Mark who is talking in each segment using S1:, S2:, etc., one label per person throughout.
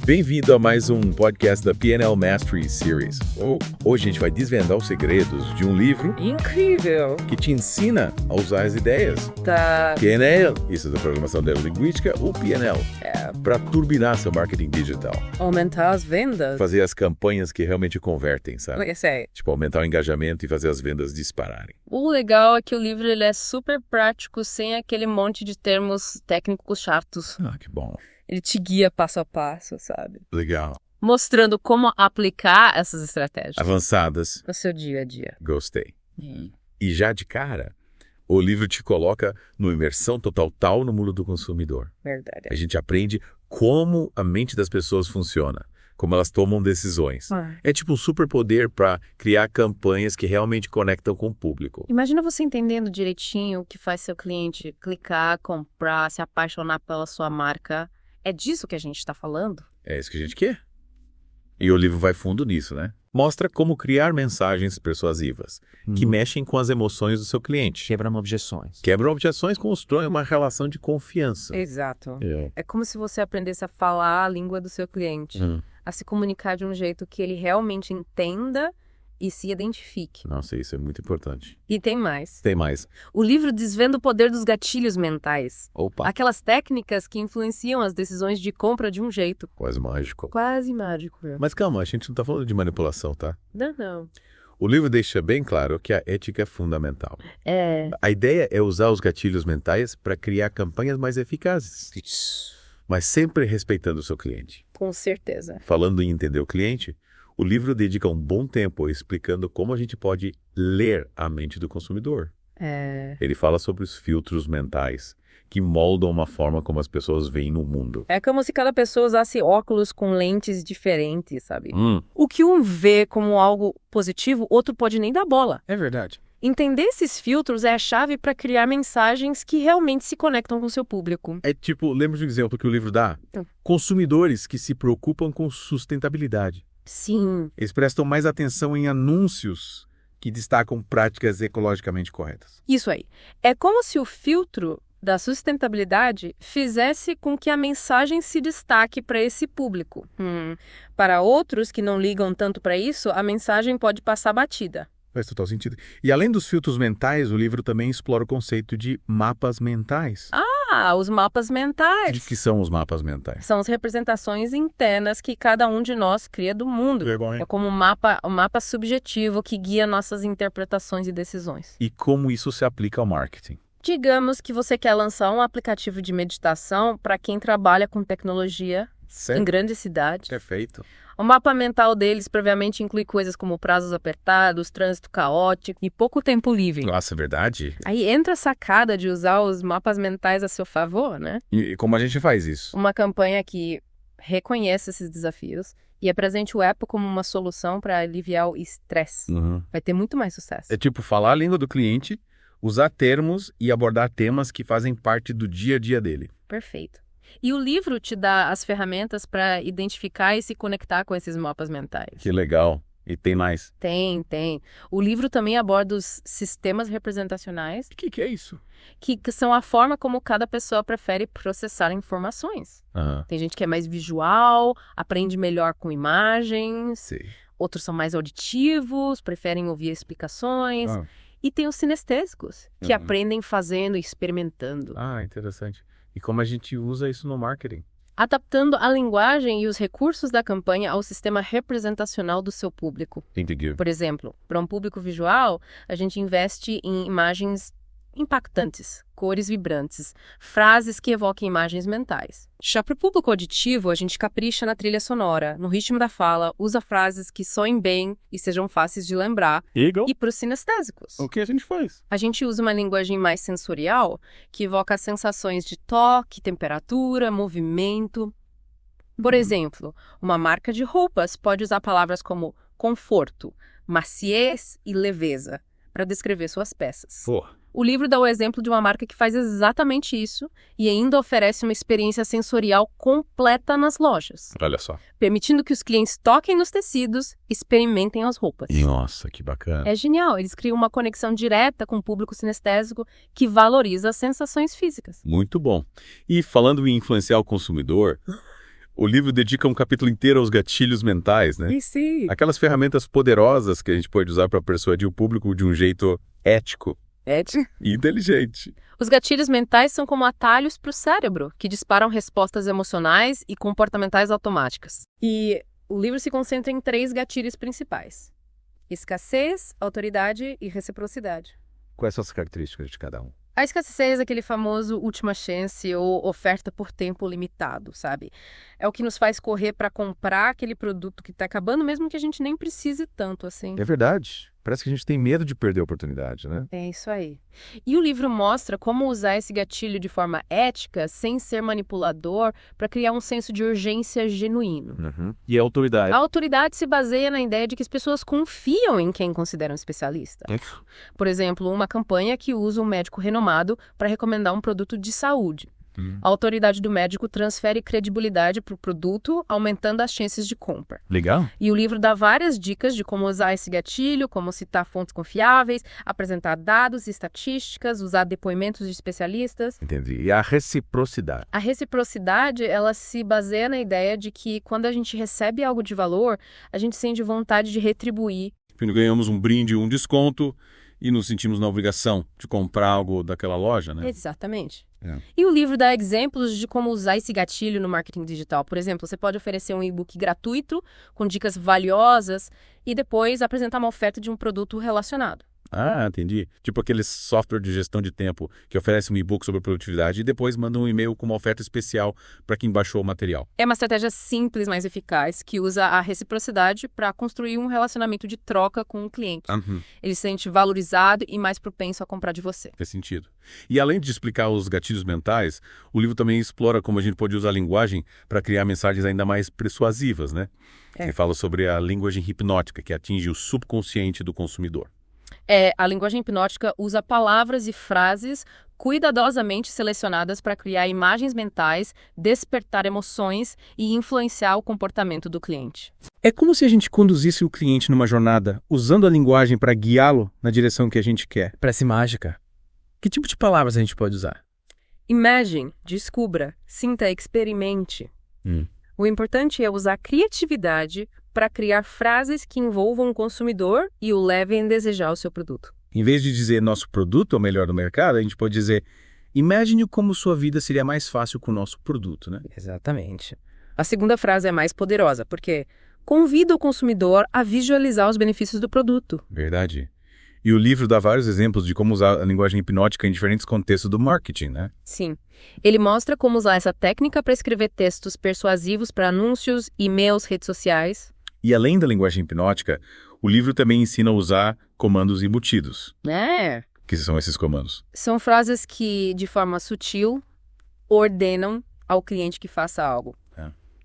S1: Bem-vindo a mais um podcast da P&L Mastery Series. Hoje a gente vai desvendar os segredos de um livro
S2: incrível
S1: que te ensina a usar as ideias
S2: da
S1: P&L, isso da programação neurolinguística, ou P&L, para turbinar seu marketing digital.
S2: aumentar as vendas.
S1: Fazer as campanhas que realmente convertem, sabe?
S2: Eu sei.
S1: Tipo, aumentar o engajamento e fazer as vendas dispararem.
S2: O legal é que o livro ele é super prático, sem aquele monte de termos técnicos chatos.
S1: Ah, que bom.
S2: Ele te guia passo a passo, sabe?
S1: Legal.
S2: Mostrando como aplicar essas estratégias
S1: Avançadas.
S2: no seu dia a dia.
S1: Gostei. E já de cara, o livro te coloca numa imersão total no mundo do consumidor.
S2: Verdade.
S1: A gente aprende como a mente das pessoas funciona, como elas tomam decisões. É tipo um superpoder para criar campanhas que realmente conectam com o público.
S2: Imagina você entendendo direitinho o que faz seu cliente clicar, comprar, se apaixonar pela sua marca. É disso que a gente está falando?
S1: É isso que a gente quer. E o livro vai fundo nisso, né? Mostra como criar mensagens persuasivas, que mexem com as emoções do seu cliente.
S3: Quebram objeções.
S1: Quebram objeções, constroem uma relação de confiança.
S2: Exato. É como se você aprendesse a falar a língua do seu cliente, a se comunicar de um jeito que ele realmente entenda e se identifique.
S1: Nossa, isso é muito importante.
S2: E tem mais.
S1: Tem mais.
S2: O livro desvenda o poder dos gatilhos mentais.
S1: Opa,
S2: Aquelas técnicas que influenciam as decisões de compra de um jeito.
S1: quase mágico.
S2: Quase mágico, viu?
S1: Mas calma, a gente não tá falando de manipulação, tá?
S2: Não.
S1: O livro deixa bem claro que a ética é fundamental.
S2: É.
S1: A ideia é usar os gatilhos mentais para criar campanhas mais eficazes, mas sempre respeitando o seu cliente.
S2: Com certeza.
S1: Falando em entender o cliente, o livro dedica um bom tempo explicando como a gente pode ler a mente do consumidor. Ele fala sobre os filtros mentais, que moldam uma forma como as pessoas veem no mundo.
S2: É como se cada pessoa usasse óculos com lentes diferentes, sabe? O que um vê como algo positivo, outro pode nem dar bola.
S3: É verdade.
S2: Entender esses filtros é a chave para criar mensagens que realmente se conectam com o seu público.
S1: É tipo, lembra de um exemplo que o livro dá? Consumidores que se preocupam com sustentabilidade.
S2: Sim.
S3: Eles prestam mais atenção em anúncios que destacam práticas ecologicamente corretas.
S2: Isso aí. É como se o filtro da sustentabilidade fizesse com que a mensagem se destaque para esse público. Para outros que não ligam tanto para isso, a mensagem pode passar batida.
S3: Faz total sentido. E além dos filtros mentais, o livro também explora o conceito de mapas mentais.
S2: Os mapas mentais.
S3: De que são os mapas mentais?
S2: São as representações internas que cada um de nós cria do mundo.
S3: Legal, hein?
S2: É como um mapa subjetivo que guia nossas interpretações e decisões.
S3: E como isso se aplica ao marketing?
S2: Digamos que você quer lançar um aplicativo de meditação para quem trabalha com tecnologia em grandes cidades.
S3: Perfeito.
S2: O mapa mental deles previamente inclui coisas como prazos apertados, trânsito caótico e pouco tempo livre.
S1: Nossa, é verdade?
S2: Aí entra a sacada de usar os mapas mentais a seu favor, né?
S3: E como a gente faz isso?
S2: Uma campanha que reconhece esses desafios e apresente o Apple como uma solução para aliviar o estresse. Vai ter muito mais sucesso.
S3: É tipo falar a língua do cliente, usar termos e abordar temas que fazem parte do dia a dia dele.
S2: Perfeito. E o livro te dá as ferramentas para identificar e se conectar com esses mapas mentais.
S3: Que legal. E tem mais.
S2: Tem. O livro também aborda os sistemas representacionais,
S3: O que é isso?
S2: que são a forma como cada pessoa prefere processar informações. Tem gente que é mais visual, aprende melhor com imagens.
S1: Sei.
S2: Outros são mais auditivos, preferem ouvir explicações. E tem os sinestésicos, que aprendem fazendo e experimentando.
S3: Interessante. E como a gente usa isso no marketing?
S2: Adaptando a linguagem e os recursos da campanha ao sistema representacional do seu público.
S1: Entendi.
S2: Por exemplo, para um público visual, a gente investe em imagens impactantes, cores vibrantes, frases que evoquem imagens mentais. Já para o público auditivo, a gente capricha na trilha sonora, no ritmo da fala, usa frases que soem bem e sejam fáceis de lembrar.
S3: Eagle.
S2: E para os sinestésicos,
S3: O que a gente faz?
S2: a gente usa uma linguagem mais sensorial que evoca sensações de toque, temperatura, movimento. Por exemplo, uma marca de roupas pode usar palavras como conforto, maciez e leveza para descrever suas peças. O livro dá o exemplo de uma marca que faz exatamente isso e ainda oferece uma experiência sensorial completa nas lojas.
S1: Olha só.
S2: Permitindo que os clientes toquem nos tecidos, experimentem as roupas.
S1: Nossa, que bacana.
S2: É genial, eles criam uma conexão direta com o público sinestésico que valoriza as sensações físicas.
S1: Muito bom. E falando em influenciar o consumidor, o livro dedica um capítulo inteiro aos gatilhos mentais, né?
S2: E sim.
S1: Aquelas ferramentas poderosas que a gente pode usar para persuadir o público de um jeito ético e inteligente.
S2: Os gatilhos mentais são como atalhos para o cérebro, que disparam respostas emocionais e comportamentais automáticas. E o livro se concentra em 3 gatilhos principais: escassez, autoridade e reciprocidade.
S3: Quais são as características de cada um?
S2: A escassez é aquele famoso última chance ou oferta por tempo limitado, sabe? É o que nos faz correr para comprar aquele produto que está acabando, mesmo que a gente nem precise tanto assim.
S3: É verdade. Parece que a gente tem medo de perder a oportunidade, né?
S2: É isso aí. E o livro mostra como usar esse gatilho de forma ética, sem ser manipulador, para criar um senso de urgência genuíno.
S3: E a autoridade?
S2: A autoridade se baseia na ideia de que as pessoas confiam em quem consideram especialista. Por exemplo, uma campanha que usa um médico renomado para recomendar um produto de saúde. A autoridade do médico transfere credibilidade para o produto, aumentando as chances de compra.
S3: Legal.
S2: E o livro dá várias dicas de como usar esse gatilho, como citar fontes confiáveis, apresentar dados e estatísticas, usar depoimentos de especialistas.
S3: Entendi. E a reciprocidade?
S2: A reciprocidade, ela se baseia na ideia de que quando a gente recebe algo de valor, a gente sente vontade de retribuir.
S1: Quando ganhamos um brinde, um desconto e nos sentimos na obrigação de comprar algo daquela loja, né?
S2: Exatamente. E o livro dá exemplos de como usar esse gatilho no marketing digital. Por exemplo, você pode oferecer um e-book gratuito com dicas valiosas e depois apresentar uma oferta de um produto relacionado.
S1: Ah, entendi. Tipo aquele software de gestão de tempo que oferece um e-book sobre produtividade e depois manda um e-mail com uma oferta especial para quem baixou o material.
S2: É uma estratégia simples, mas eficaz, que usa a reciprocidade para construir um relacionamento de troca com o cliente. Ele se sente valorizado e mais propenso a comprar de você.
S1: Faz sentido. E além de explicar os gatilhos mentais, o livro também explora como a gente pode usar a linguagem para criar mensagens ainda mais persuasivas, né? Ele fala sobre a linguagem hipnótica, que atinge o subconsciente do consumidor.
S2: A linguagem hipnótica usa palavras e frases cuidadosamente selecionadas para criar imagens mentais, despertar emoções e influenciar o comportamento do cliente.
S3: É como se a gente conduzisse o cliente numa jornada, usando a linguagem para guiá-lo na direção que a gente quer. Parece mágica. Que tipo de palavras a gente pode usar?
S2: Imagine, descubra, sinta, experimente. O importante é usar criatividade para criar frases que envolvam o consumidor e o levem a desejar o seu produto.
S3: Em vez de dizer nosso produto é o melhor do mercado, a gente pode dizer imagine como sua vida seria mais fácil com o nosso produto, né?
S2: Exatamente. A segunda frase é mais poderosa, porque convida o consumidor a visualizar os benefícios do produto.
S1: Verdade. E o livro dá vários exemplos de como usar a linguagem hipnótica em diferentes contextos do marketing, né?
S2: Sim. Ele mostra como usar essa técnica para escrever textos persuasivos para anúncios, e-mails, redes sociais.
S1: E além da linguagem hipnótica, o livro também ensina a usar comandos embutidos. Que são esses comandos?
S2: São frases que, de forma sutil, ordenam ao cliente que faça algo.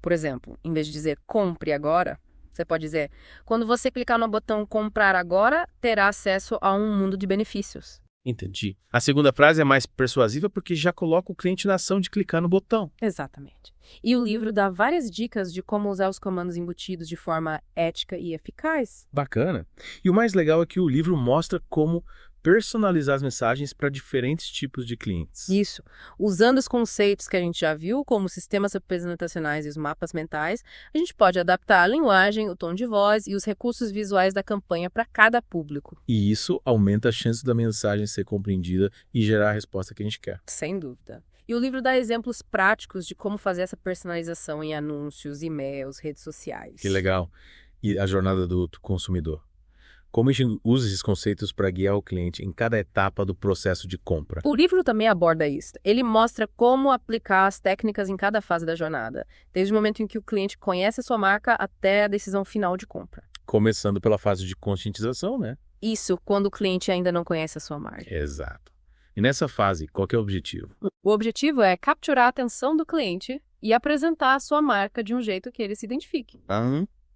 S2: Por exemplo, em vez de dizer compre agora, você pode dizer, quando você clicar no botão comprar agora, terá acesso a um mundo de benefícios.
S3: Entendi. A segunda frase é mais persuasiva porque já coloca o cliente na ação de clicar no botão.
S2: Exatamente. E o livro dá várias dicas de como usar os comandos embutidos de forma ética e eficaz.
S3: Bacana. E o mais legal é que o livro mostra como personalizar as mensagens para diferentes tipos de clientes.
S2: Isso. Usando os conceitos que a gente já viu, como sistemas representacionais e os mapas mentais, a gente pode adaptar a linguagem, o tom de voz e os recursos visuais da campanha para cada público.
S3: E isso aumenta a chance da mensagem ser compreendida e gerar a resposta que a gente quer.
S2: Sem dúvida. E o livro dá exemplos práticos de como fazer essa personalização em anúncios, e-mails, redes sociais.
S3: Que legal. E a jornada do consumidor? Como a gente usa esses conceitos para guiar o cliente em cada etapa do processo de compra?
S2: O livro também aborda isso. Ele mostra como aplicar as técnicas em cada fase da jornada, desde o momento em que o cliente conhece a sua marca até a decisão final de compra.
S3: Começando pela fase de conscientização, né?
S2: Isso, quando o cliente ainda não conhece a sua marca.
S3: Exato. E nessa fase, qual que é o objetivo?
S2: O objetivo é capturar a atenção do cliente e apresentar a sua marca de um jeito que ele se identifique.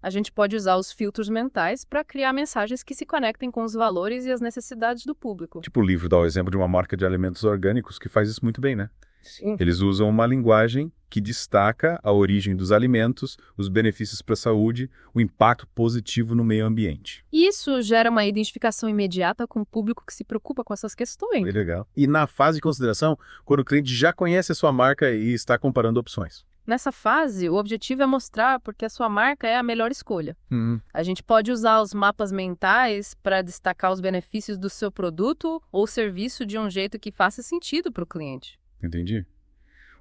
S2: A gente pode usar os filtros mentais para criar mensagens que se conectem com os valores e as necessidades do público.
S1: Tipo, o livro dá o exemplo de uma marca de alimentos orgânicos que faz isso muito bem, né?
S2: Sim.
S1: Eles usam uma linguagem que destaca a origem dos alimentos, os benefícios para a saúde, o impacto positivo no meio ambiente.
S2: Isso gera uma identificação imediata com o público que se preocupa com essas questões.
S1: Bem legal. E na fase de consideração, quando o cliente já conhece a sua marca e está comparando opções.
S2: Nessa fase, o objetivo é mostrar porque a sua marca é a melhor escolha. A gente pode usar os mapas mentais para destacar os benefícios do seu produto ou serviço de um jeito que faça sentido para o cliente.
S1: Entendi.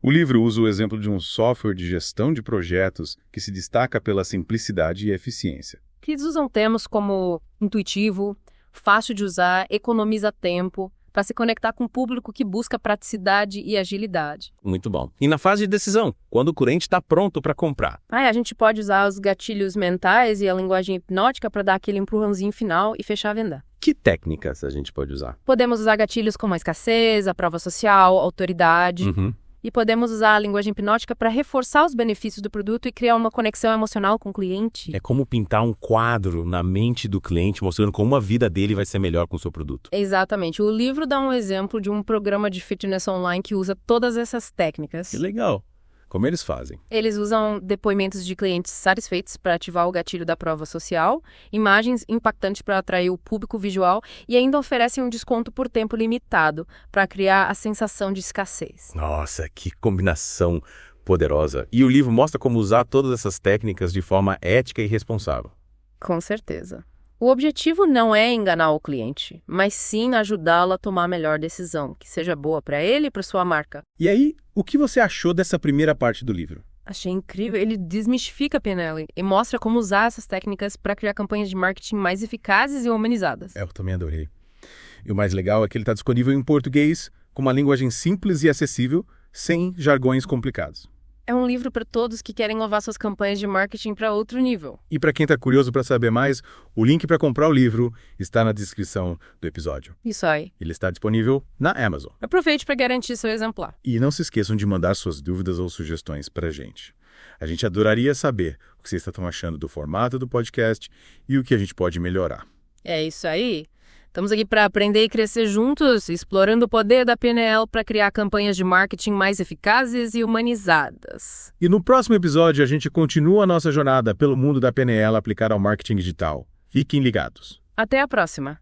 S1: O livro usa o exemplo de um software de gestão de projetos que se destaca pela simplicidade e eficiência.
S2: Eles usam termos como intuitivo, fácil de usar, economiza tempo, para se conectar com o público que busca praticidade e agilidade.
S3: Muito bom. E na fase de decisão, quando o cliente está pronto para comprar?
S2: A gente pode usar os gatilhos mentais e a linguagem hipnótica para dar aquele empurrãozinho final e fechar a venda.
S3: Que técnicas a gente pode usar?
S2: Podemos usar gatilhos como a escassez, a prova social, a autoridade. E podemos usar a linguagem hipnótica para reforçar os benefícios do produto e criar uma conexão emocional com o cliente.
S3: É como pintar um quadro na mente do cliente, mostrando como a vida dele vai ser melhor com o seu produto.
S2: Exatamente. O livro dá um exemplo de um programa de fitness online que usa todas essas técnicas.
S3: Que legal. Como eles fazem?
S2: Eles usam depoimentos de clientes satisfeitos para ativar o gatilho da prova social, imagens impactantes para atrair o público visual e ainda oferecem um desconto por tempo limitado para criar a sensação de escassez.
S3: Nossa, que combinação poderosa. E o livro mostra como usar todas essas técnicas de forma ética e responsável.
S2: Com certeza. O objetivo não é enganar o cliente, mas sim ajudá-lo a tomar a melhor decisão, que seja boa para ele e para sua marca.
S3: E aí, o que você achou dessa primeira parte do livro?
S2: Achei incrível. Ele desmistifica a PNL e mostra como usar essas técnicas para criar campanhas de marketing mais eficazes e humanizadas.
S3: Eu também adorei. E o mais legal é que ele está disponível em português, com uma linguagem simples e acessível, sem jargões complicados.
S2: É um livro para todos que querem levar suas campanhas de marketing para outro nível.
S3: E para quem está curioso para saber mais, o link para comprar o livro está na descrição do episódio.
S2: Isso aí.
S3: Ele está disponível na Amazon.
S2: Aproveite para garantir seu exemplar.
S3: E não se esqueçam de mandar suas dúvidas ou sugestões para a gente. A gente adoraria saber o que vocês estão achando do formato do podcast e o que a gente pode melhorar.
S2: É isso aí. Estamos aqui para aprender e crescer juntos, explorando o poder da PNL para criar campanhas de marketing mais eficazes e humanizadas.
S3: E no próximo episódio, a gente continua a nossa jornada pelo mundo da PNL aplicada ao marketing digital. Fiquem ligados.
S2: Até a próxima!